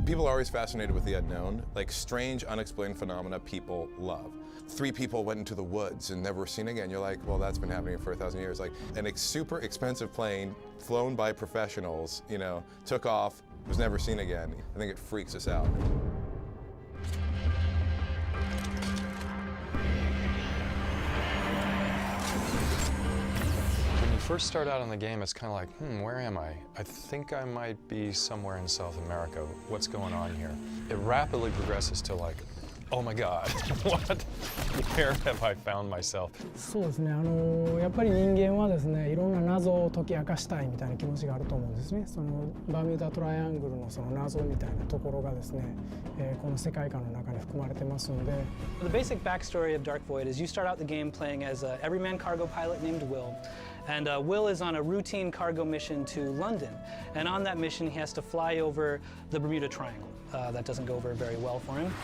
People are always fascinated with the unknown, like strange, unexplained phenomena people love. 3 people went into the woods and never were seen again. You're like, well, that's been happening for 1,000 years. Like super expensive plane flown by professionals, you know, took off, was never seen again. I think it freaks us out. First start out in the game, it's kind of like, where am I? I think I might be somewhere in South America. What's going on here? It rapidly progresses to like, oh my God, what? Where have I found myself? そうですね。やっぱり人間はですね、いろんな謎を解き明かしたいみたいな気持ちがあると思うんですね。そのバミューダトライアングルのその謎みたいなところがですね、この世界観の中に含まれてますので。The basic backstory of Dark Void is you start out the game playing as an everyman cargo pilot named Will. And Will is on a routine cargo mission to London. And on that mission, he has to fly over the Bermuda Triangle. That doesn't go over very well for him.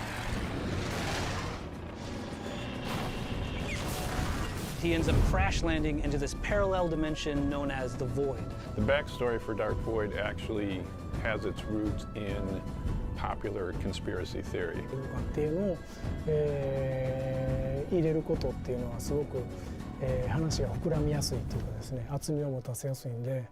He ends up crash landing into this parallel dimension known as the Void. The backstory for Dark Void actually has its roots in popular conspiracy theory. っていうのを、入れることっていうのはすごく話が膨らみやすいというかですね、厚みを持たせやすいんで。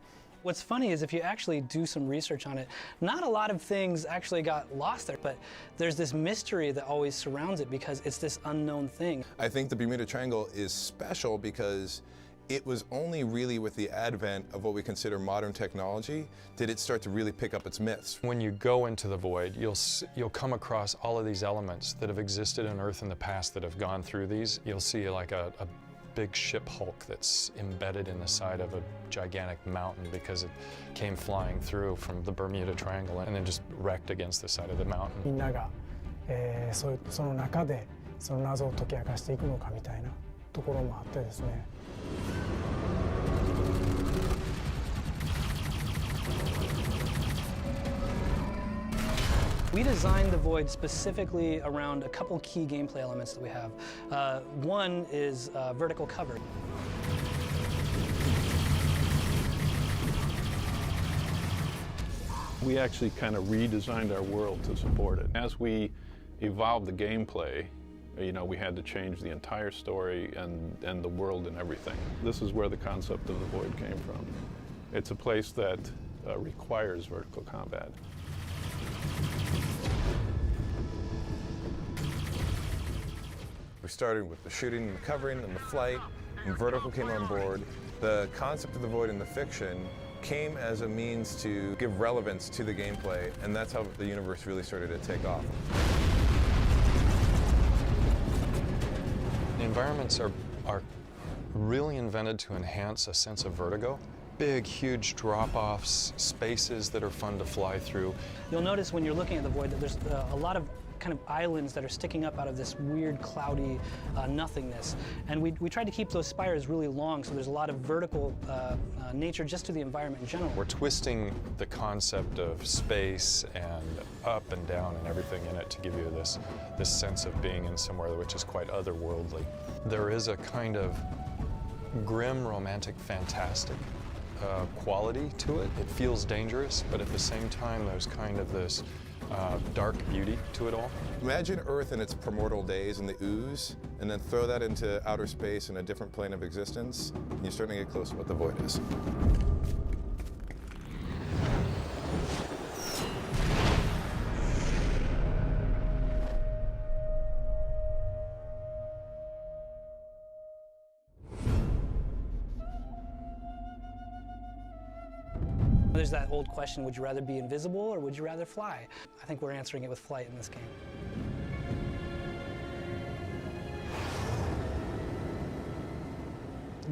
What's funny is if you actually do some research on it, not a lot of things actually got lost there, but there's this mystery that always surrounds it because it's this unknown thing. I think the Bermuda Triangle is special because it was only really with the advent of what we consider modern technology did it start to really pick up its myths. When you go into the void, you'll come across all of these elements that have existed on Earth in the past that have gone through these. You'll see like a big ship hulk that's embedded in the side of a gigantic mountain because it came flying through from the Bermuda Triangle and then just wrecked against the side of the mountain. みんなが、その中でその謎を解き明かしていくのかみたいなところもあってですね。We designed the Void specifically around a couple key gameplay elements that we have. One is vertical cover. We actually kind of redesigned our world to support it. As we evolved the gameplay, you know, we had to change the entire story and the world and everything. This is where the concept of the Void came from. It's a place that requires vertical combat. We started with the shooting and the covering and the flight, and vertical came on board. The concept of the Void in the fiction came as a means to give relevance to the gameplay, and that's how the universe really started to take off. The environments are really invented to enhance a sense of vertigo. Big, huge drop-offs, spaces that are fun to fly through. You'll notice when you're looking at the Void that there's a lot of kind of islands that are sticking up out of this weird, cloudy nothingness. And we tried to keep those spires really long, so there's a lot of vertical nature just to the environment in general. We're twisting the concept of space and up and down and everything in it to give you this sense of being in somewhere which is quite otherworldly. There is a kind of grim, romantic, fantastic quality to it. It feels dangerous, but at the same time there's kind of this dark beauty to it all. Imagine Earth in its primordial days in the ooze, and then throw that into outer space in a different plane of existence, and you're starting to get close to what the Void is. There's that old question, would you rather be invisible or would you rather fly? I think we're answering it with flight in this game.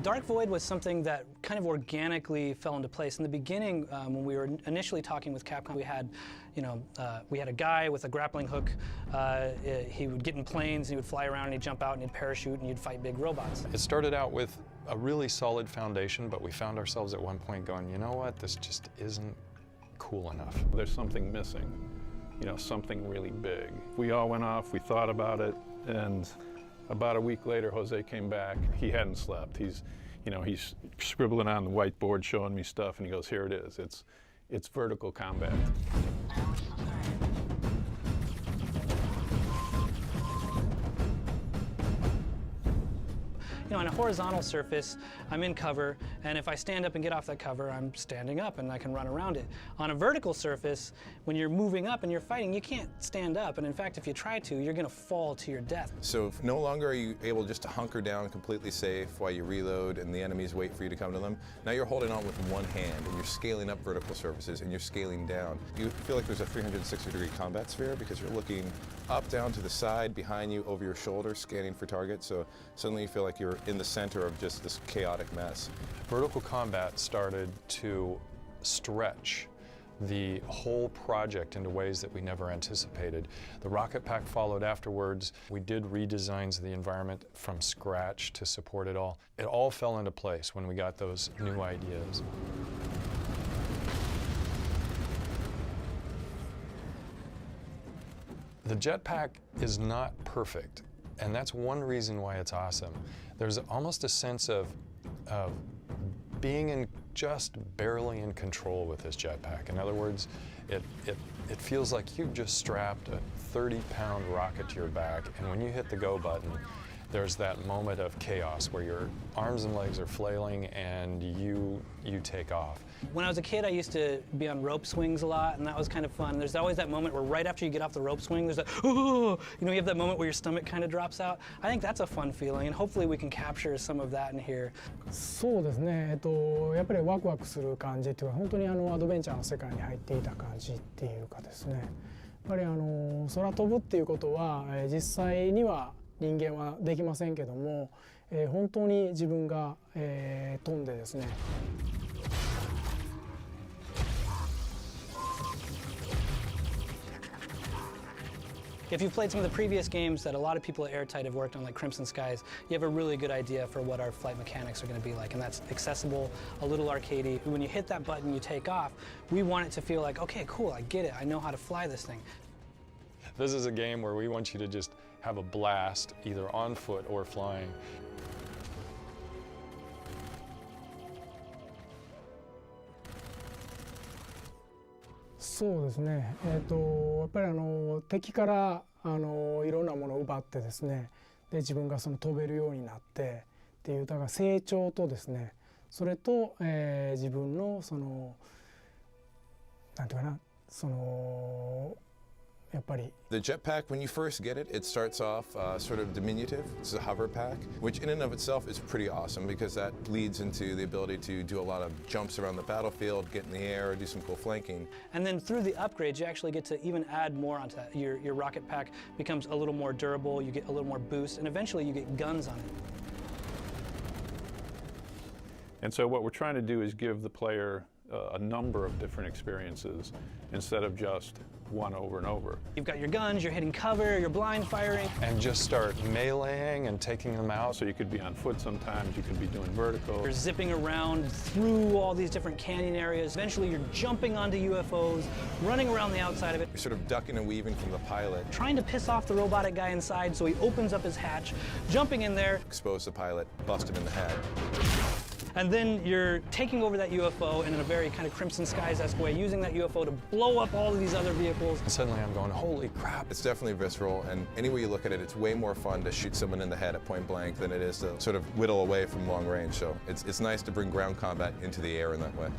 Dark Void was something that kind of organically fell into place. In the beginning, when we were initially talking with Capcom, we had, we had a guy with a grappling hook. He would get in planes, and he would fly around, and he'd jump out, and he'd parachute, and he'd fight big robots. It started out with a really solid foundation, but we found ourselves at one point going, you know what, this just isn't cool enough. There's something missing, something really big. We all went off, we thought about it, and about a week later, Jose came back. He hadn't slept. He's scribbling on the whiteboard, showing me stuff, and he goes, "Here it is. It's vertical combat." You know, on a horizontal surface, I'm in cover, and if I stand up and get off that cover, I'm standing up and I can run around it. On a vertical surface, when you're moving up and you're fighting, you can't stand up, and in fact, if you try to, you're gonna fall to your death. So no longer are you able just to hunker down completely safe while you reload and the enemies wait for you to come to them. Now you're holding on with one hand and you're scaling up vertical surfaces and you're scaling down. You feel like there's a 360-degree combat sphere because you're looking up, down, to the side, behind you, over your shoulder, scanning for targets. So suddenly you feel like you're in the center of just this chaotic mess. Vertical combat started to stretch the whole project into ways that we never anticipated. The rocket pack followed afterwards. We did redesigns of the environment from scratch to support it all. It all fell into place when we got those new ideas. The jetpack is not perfect, and that's one reason why it's awesome. There's almost a sense of being just barely in control with this jetpack. In other words, it feels like you've just strapped a 30-pound rocket to your back, and when you hit the go button, there's that moment of chaos where your arms and legs are flailing and you take off. When I was a kid, I used to be on rope swings a lot, and that was kind of fun. There's always that moment where right after you get off the rope swing, there's that, oh, you know, you have that moment where your stomach kind of drops out. I think that's a fun feeling, and hopefully we can capture some of that in here. そうですね、やっぱりワクワクする感じっていうか、本当にアドベンチャーの世界に入っていた感じっていうかですね、やっぱり空飛ぶっていうことは、実際には人間はできませんけども、本当に自分が、飛んでですね。If you've played some of the previous games that a lot of people at Airtight have worked on, like Crimson Skies, you have a really good idea for what our flight mechanics are going to be like, and that's accessible, a little arcadey. When you hit that button, you take off. We want it to feel like, okay, cool, I get it, I know how to fly this thing. This is a game where we want you to just have a blast, either on foot or flying.そうですね、やっぱり敵からいろんなものを奪ってですね、で自分が飛べるようになってっていう、だから成長とですね、それと、自分のなんていうかな、やっぱり The jetpack, when you first get it, it starts off sort of diminutive. It's a hover pack, which in and of itself is pretty awesome because that leads into the ability to do a lot of jumps around the battlefield, get in the air, do some cool flanking. And then through the upgrades, you actually get to even add more onto that. Your rocket pack becomes a little more durable, you get a little more boost, and eventually you get guns on it. And so what we're trying to do is give the player a number of different experiences instead of just one over and over. You've got your guns, you're hitting cover, you're blind firing. And just start meleeing and taking them out. So you could be on foot sometimes, you could be doing vertical. You're zipping around through all these different canyon areas. Eventually you're jumping onto UFOs, running around the outside of it. You're sort of ducking and weaving from the pilot. Trying to piss off the robotic guy inside, so he opens up his hatch, jumping in there. Expose the pilot, bust him in the head. And then you're taking over that UFO and in a very kind of Crimson Skies-esque way, using that UFO to blow up all of these other vehicles. And suddenly I'm going, holy crap. It's definitely visceral, and any way you look at it, it's way more fun to shoot someone in the head at point blank than it is to sort of whittle away from long range. So it's nice to bring ground combat into the air in that way.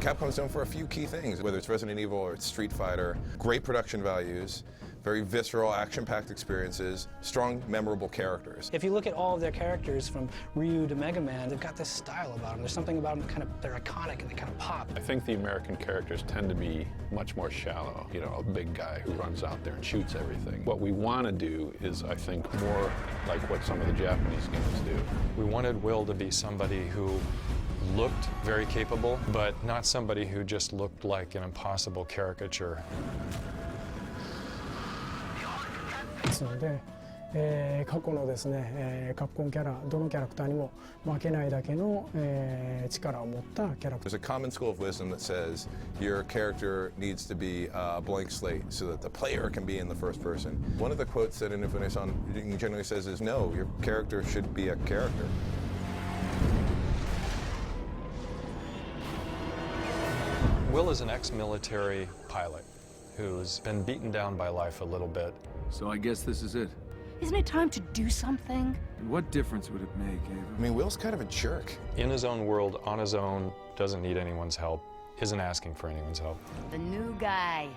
Capcom's known for a few key things, whether it's Resident Evil or it's Street Fighter. Great production values, very visceral, action-packed experiences, strong, memorable characters. If you look at all of their characters from Ryu to Mega Man, they've got this style about them. There's something about them they're iconic and they kind of pop. I think the American characters tend to be much more shallow. You know, a big guy who runs out there and shoots everything. What we want to do is, I think, more like what some of the Japanese games do. We wanted Will to be somebody who looked very capable, but not somebody who just looked like an impossible caricature. ですので、過去のですね、カプコンキャラどのキャラクターにも負けないだけの、力を持ったキャラクター。 There's a common school of wisdom that says your character needs to be a blank slate so that the player can be in the first person. One of the quotes that an Infinite Son generally says is, no, your character should be a character. Will is an ex-military pilot who's been beaten down by life a little bit. So I guess this is it. Isn't it time to do something? And what difference would it make, Ava? I mean, Will's kind of a jerk. In his own world, on his own, doesn't need anyone's help, isn't asking for anyone's help. The new guy.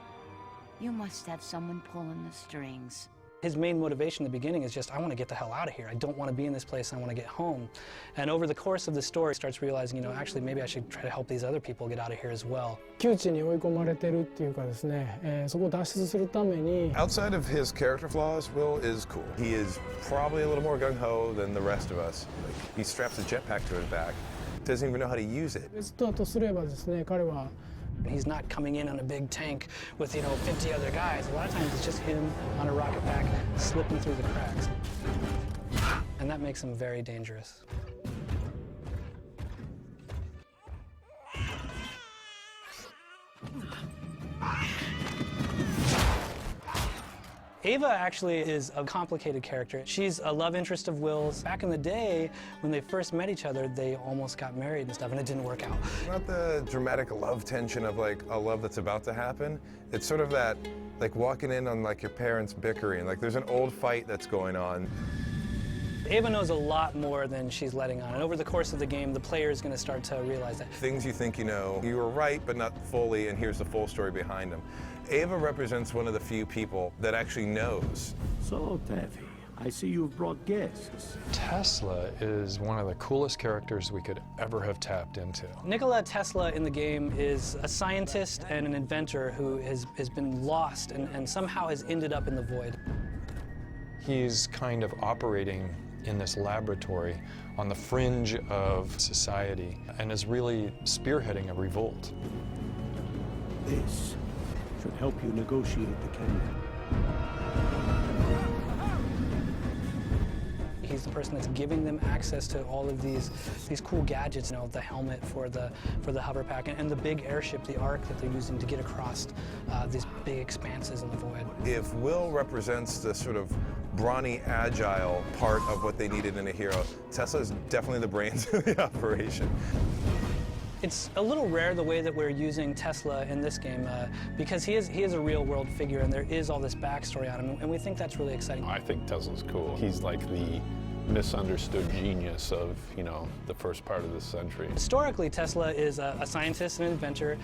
You must have someone pulling the strings. His main motivation in the beginning is just, I want to get the hell out of here. I don't want to be in this place. I want to get home. And over the course of the story, he starts realizing, actually, maybe I should try to help these other people get out of here as well. 窮地に追い込まれてるっていうかですね、そこを脱出するために Outside of his character flaws, Will is cool. He is probably a little more gung-ho than the rest of us. Like, he straps a jetpack to his back, doesn't even know how to use it. ベストだとすればですね、彼は He's not coming in on a big tank with, 50 other guys. A lot of times it's just him on a rocket pack slipping through the cracks. And that makes him very dangerous. Ava actually is a complicated character. She's a love interest of Will's. Back in the day, when they first met each other, they almost got married and stuff, and it didn't work out. Not the dramatic love tension of like a love that's about to happen. It's sort of that, like walking in on like your parents bickering. Like there's an old fight that's going on. Ava knows a lot more than she's letting on, and over the course of the game, the player is going to start to realize that. Things you think you know, you were right, but not fully, and here's the full story behind them. Ava represents one of the few people that actually knows. So, Taffy, I see you've brought guests. Tesla is one of the coolest characters we could ever have tapped into. Nikola Tesla in the game is a scientist and an inventor who has been lost and somehow has ended up in the void. He's kind of operating in this laboratory on the fringe of society and is really spearheading a revolt. This should help you negotiate the kingdom. He's the person that's giving them access to all of these cool gadgets, the helmet for the hover pack and the big airship, the Ark that they're using to get across these big expanses in the void. If Will represents the sort of brawny, agile part of what they needed in a hero, Tesla is definitely the brains of the operation. It's a little rare the way that we're using Tesla in this game because he is a real-world figure and there is all this backstory on him, and we think that's really exciting. I think Tesla's cool. He's like the misunderstood genius of, the first part of this century. Historically, Tesla is a scientist and an inventor.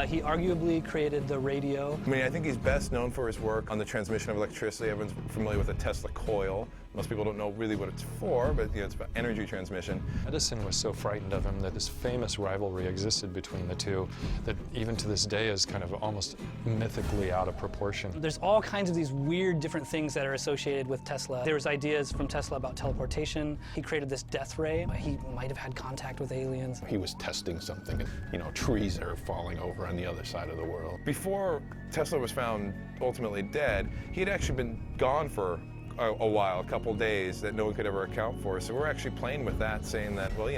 He arguably created the radio. I mean, I think he's best known for his work on the transmission of electricity. Everyone's familiar with the Tesla coil. Most people don't know really what it's for, but it's about energy transmission. Edison was so frightened of him that this famous rivalry existed between the two that even to this day is kind of almost mythically out of proportion. There's all kinds of these weird different things that are associated with Tesla. There was ideas from Tesla about teleportation. He created this death ray. He might have had contact with aliens. He was testing something, trees are falling over on the other side of the world. Before Tesla was found ultimately dead, he had actually been gone for a while, a couple days that no one could ever account for. So we're actually playing with that, saying that, well,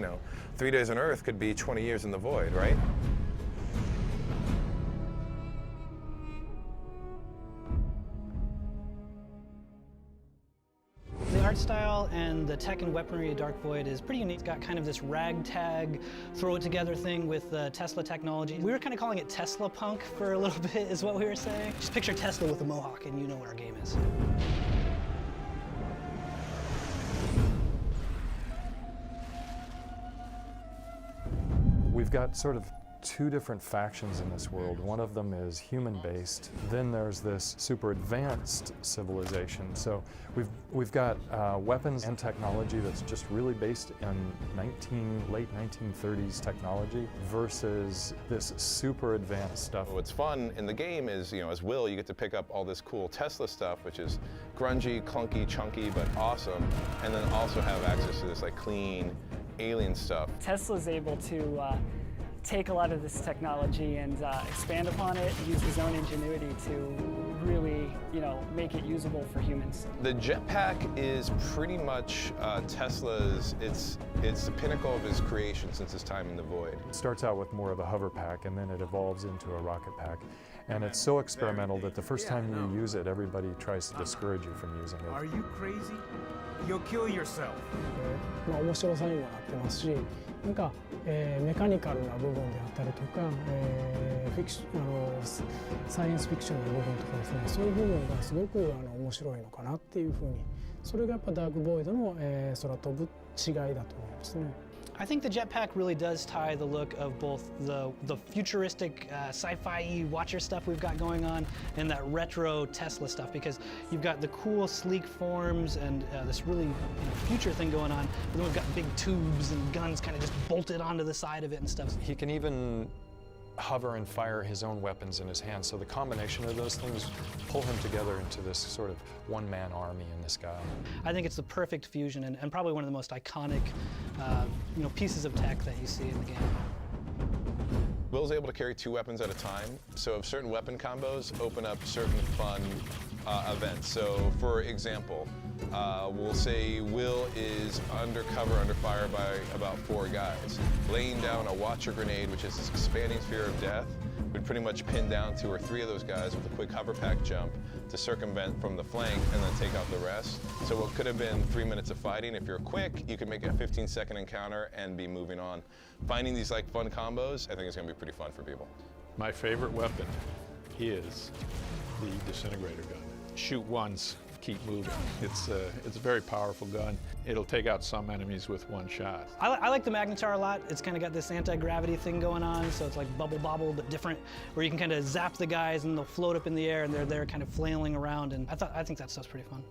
3 days on Earth could be 20 years in the void, right? The art style and the tech and weaponry of Dark Void is pretty unique. It's got kind of this ragtag, throw it together thing with Tesla technology. We were kind of calling it Tesla punk for a little bit is what we were saying. Just picture Tesla with a mohawk and you know what our game is. We've got sort of two different factions in this world. One of them is human-based. Then there's this super advanced civilization. So we've got weapons and technology that's just really based in late 1930s technology versus this super advanced stuff. What's fun in the game is, as Will, you get to pick up all this cool Tesla stuff, which is grungy, clunky, chunky, but awesome, and then also have access to this clean, alien stuff. Tesla's able to take a lot of this technology and expand upon it, use his own ingenuity to really, make it usable for humans. The jetpack is pretty much Tesla's, it's the pinnacle of his creation since his time in the void. It starts out with more of a hover pack and then it evolves into a rocket pack. And it's so experimental that the first time you use it, everybody tries to discourage you from using it. Are you crazy? You'll kill yourself. 面白さにもなってますし、なんか、メカニカルな部分であったりとか、サイエンスフィクションの部分とかですね、そういう部分がすごく面白いのかなっていうふうに、それがやっぱダークボイドの、空飛ぶ違いだと思いますね。I think the jetpack really does tie the look of both the futuristic sci-fi watcher stuff we've got going on and that retro Tesla stuff, because you've got the cool sleek forms and this really future thing going on, but then we've got big tubes and guns kind of just bolted onto the side of it and stuff. He can even hover and fire his own weapons in his hands, so the combination of those things pull him together into this sort of one-man army in the sky. I think it's the perfect fusion and probably one of the most iconic pieces of tech that you see in the game. Will's able to carry 2 weapons at a time, so if certain weapon combos open up certain fun events. So for example, we'll say Will is under fire by about 4 guys. Laying down a Watcher grenade, which is this expanding sphere of death, would pretty much pin down 2 or 3 of those guys with a quick hover pack jump to circumvent from the flank and then take out the rest. So what could have been 3 minutes of fighting, if you're quick, you could make it a 15-second encounter and be moving on. Finding these like fun combos, I think is going to be pretty fun for people. My favorite weapon is the disintegrator gun. Shoot once, keep moving. It's a very powerful gun. It'll take out some enemies with 1 shot. I like the Magnetar a lot. It's kind of got this anti-gravity thing going on, so it's like bubble bobble but different, where you can kind of zap the guys and they'll float up in the air and they're there kind of flailing around, and I think that stuff's pretty fun.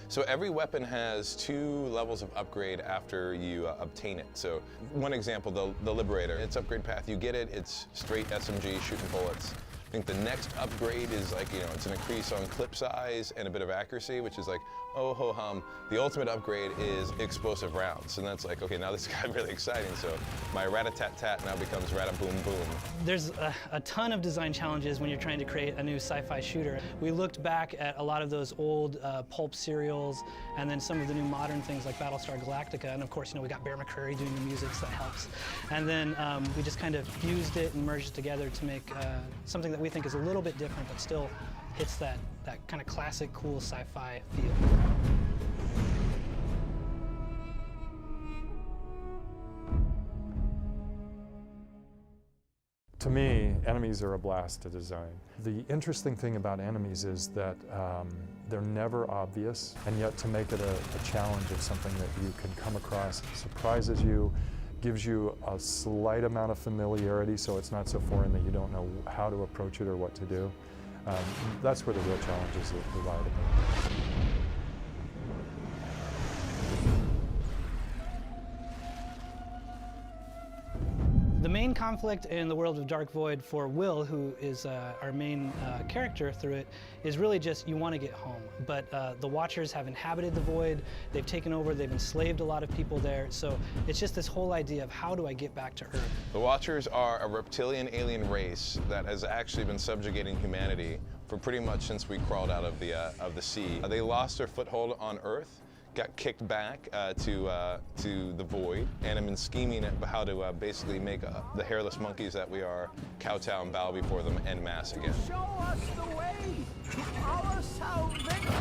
So every weapon has 2 levels of upgrade after you obtain it. So one example, the Liberator, its upgrade path, you get it, it's straight SMG shooting bullets. I think the next upgrade is like, it's an increase on clip size and a bit of accuracy, which is like, oh ho hum. The ultimate upgrade is explosive rounds. And that's like, okay, now this got really exciting. So my rat-a-tat-tat now becomes rat-a-boom-boom. There's a ton of design challenges when you're trying to create a new sci-fi shooter. We looked back at a lot of those old pulp serials and then some of the new modern things like Battlestar Galactica. And of course, we got Bear McCreary doing the music, so that helps. And then we just kind of fused it and merged it together to make something that we think is a little bit different, but still hits that kind of classic, cool sci-fi feel. To me, enemies are a blast to design. The interesting thing about enemies is that they're never obvious, and yet to make it a challenge of something that you can come across surprises you, gives you a slight amount of familiarity, so it's not so foreign that you don't know how to approach it or what to do. That's where the real challenges lie to me. The main conflict in the world of Dark Void for Will, who is our main character through it, is really just you want to get home. But the Watchers have inhabited the Void, they've taken over, they've enslaved a lot of people there, so it's just this whole idea of how do I get back to Earth? The Watchers are a reptilian alien race that has actually been subjugating humanity for pretty much since we crawled out of the sea. They lost their foothold on Earth, got kicked back to the Void, and have been scheming at how to basically make the hairless monkeys that we are kowtow and bow before them en masse again. Show us the way to our salvation.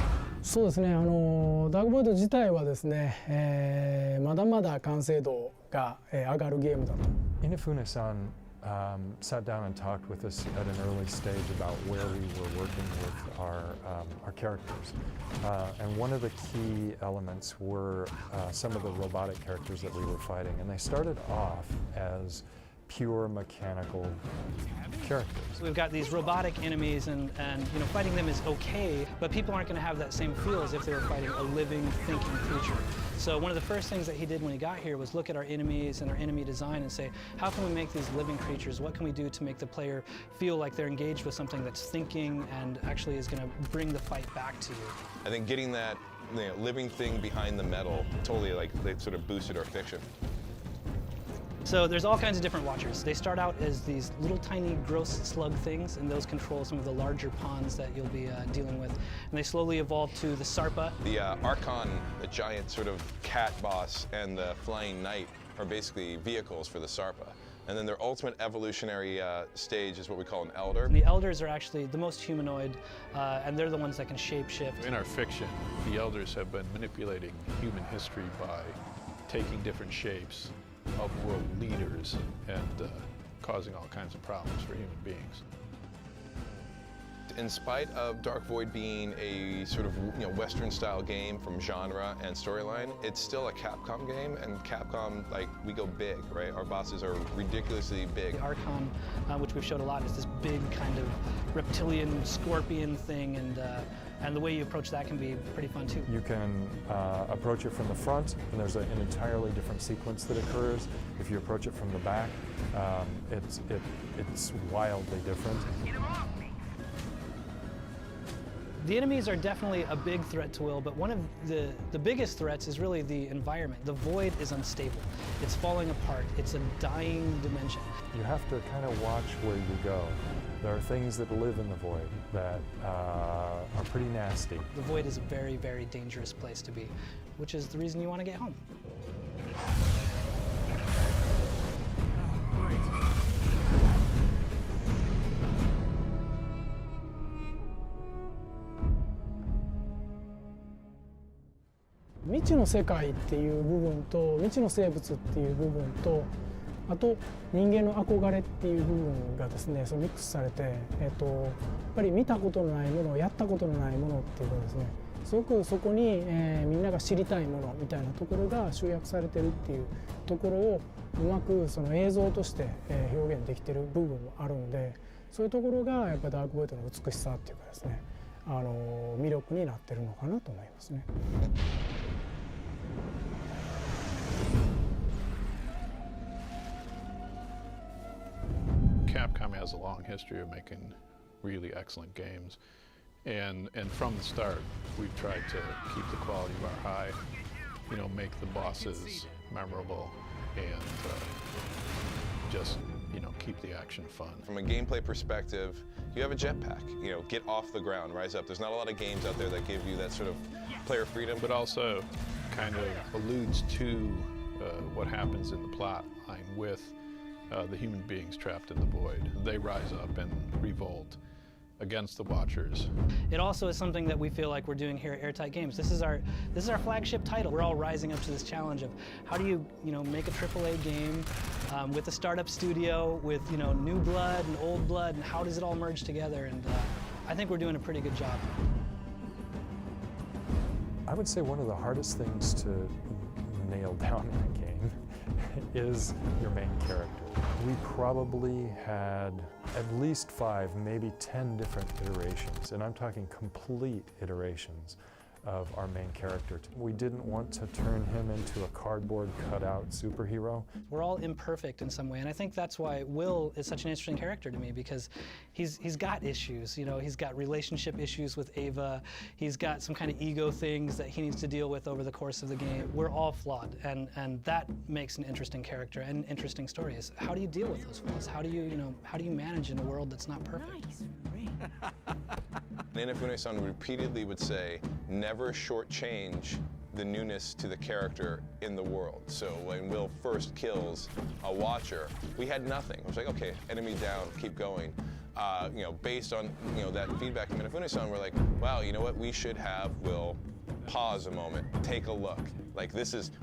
そうですね、ダークボイド自体はですね、まだまだ完成度が、上がるゲームだと。Inafune-san sat down and talked with us at an early stage about where we were working with our characters. And one of the key elements were some of the robotic characters that we were fighting. And they started off as pure mechanical characters. We've got these robotic enemies and fighting them is okay, but people aren't going to have that same feel as if they were fighting a living, thinking creature. So one of the first things that he did when he got here was look at our enemies and our enemy design and say, how can we make these living creatures? What can we do to make the player feel like they're engaged with something that's thinking and actually is going to bring the fight back to you? I think getting that living thing behind the metal totally they sort of boosted our fiction. So there's all kinds of different watchers. They start out as these little tiny gross slug things, and those control some of the larger pawns that you'll be dealing with. And they slowly evolve to the Sarpa. The Archon, the giant sort of cat boss, and the Flying Knight are basically vehicles for the Sarpa. And then their ultimate evolutionary stage is what we call an Elder. The Elders are actually the most humanoid, and they're the ones that can shape-shift. In our fiction, the Elders have been manipulating human history by taking different shapes of world leaders and causing all kinds of problems for human beings. In spite of Dark Void being a sort of Western-style game from genre and storyline, it's still a Capcom game, and Capcom, like, we go big, right? Our bosses are ridiculously big. The Archon, which we've showed a lot, is this big kind of reptilian scorpion thing, and the way you approach that can be pretty fun too. You can approach it from the front, and there's an entirely different sequence that occurs. If you approach it from the back, it's wildly different. The enemies are definitely a big threat to Will, but one of the biggest threats is really the environment. The void is unstable. It's falling apart. It's a dying dimension. You have to kind of watch where you go. There are things that live in the void that are pretty nasty. The void is a very, very dangerous place to be, which is the reason you want to get home.未知の世界っていう部分と未知の生物っていう部分とあと人間の憧れっていう部分がですねそのミックスされて、やっぱり見たことのないものやったことのないものっていうのですねすごくそこに、みんなが知りたいものみたいなところが集約されてるっていうところをうまくその映像として、表現できてる部分もあるんでそういうところがやっぱダークボイドの美しさっていうかですね魅力になってるのかなと思いますね。Capcom has a long history of making really excellent games, and from the start we've tried to keep the quality bar high, make the bosses memorable, and just keep the action fun. From a gameplay perspective, you have a jetpack. Get off the ground, rise up. There's not a lot of games out there that give you that sort of player freedom, but also kind of alludes to what happens in the plot line with the human beings trapped in the void. They rise up and revolt against the Watchers. It also is something that we feel like we're doing here at Airtight Games. This is our flagship title. We're all rising up to this challenge of how do you make a AAA game with a startup studio with new blood and old blood, and how does it all merge together? And I think we're doing a pretty good job. I would say one of the hardest things to nail down in a game is your main character. We probably had at least 5, maybe 10 different iterations, and I'm talking complete iterations of our main character. We didn't want to turn him into a cardboard cutout superhero. We're all imperfect in some way, and I think that's why Will is such an interesting character to me, because he's got issues. He's got relationship issues with Ava. He's got some kind of ego things that he needs to deal with over the course of the game. We're all flawed, and that makes an interesting character and interesting stories. How do you deal with those flaws? How do you manage in a world that's not perfect? Nice. Inafune-san repeatedly would say, never shortchange the newness to the character in the world. So when Will first kills a Watcher, we had nothing. It was like, okay, enemy down, keep going. Based on that feedback from Inafune-san, we're like, wow, you know what? We should have Will pause a moment, take a look. Like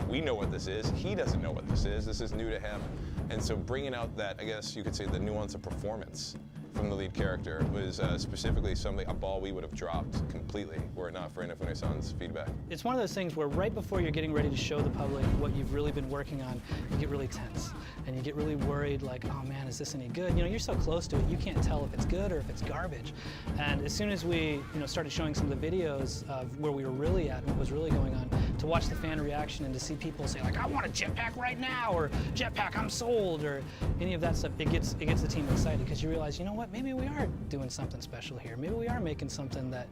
we know what this is. He doesn't know what this is. This is new to him. And so bringing out that, I guess you could say, the nuance of performance from the lead character was specifically a ball we would have dropped completely were it not for Inafune-san's feedback. It's one of those things where right before you're getting ready to show the public what you've really been working on, you get really tense and you get really worried, like, oh man, is this any good? You're so close to it, you can't tell if it's good or if it's garbage. And as soon as we started showing some of the videos of where we were really at and what was really going on, to watch the fan reaction and to see people say, like, I want a jetpack right now, or jetpack, I'm sold, or any of that stuff, it gets the team excited, because you realize, you know what, maybe we are doing something special here. Maybe we are making something that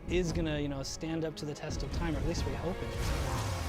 is gonna, stand up to the test of time, or at least we hope it is.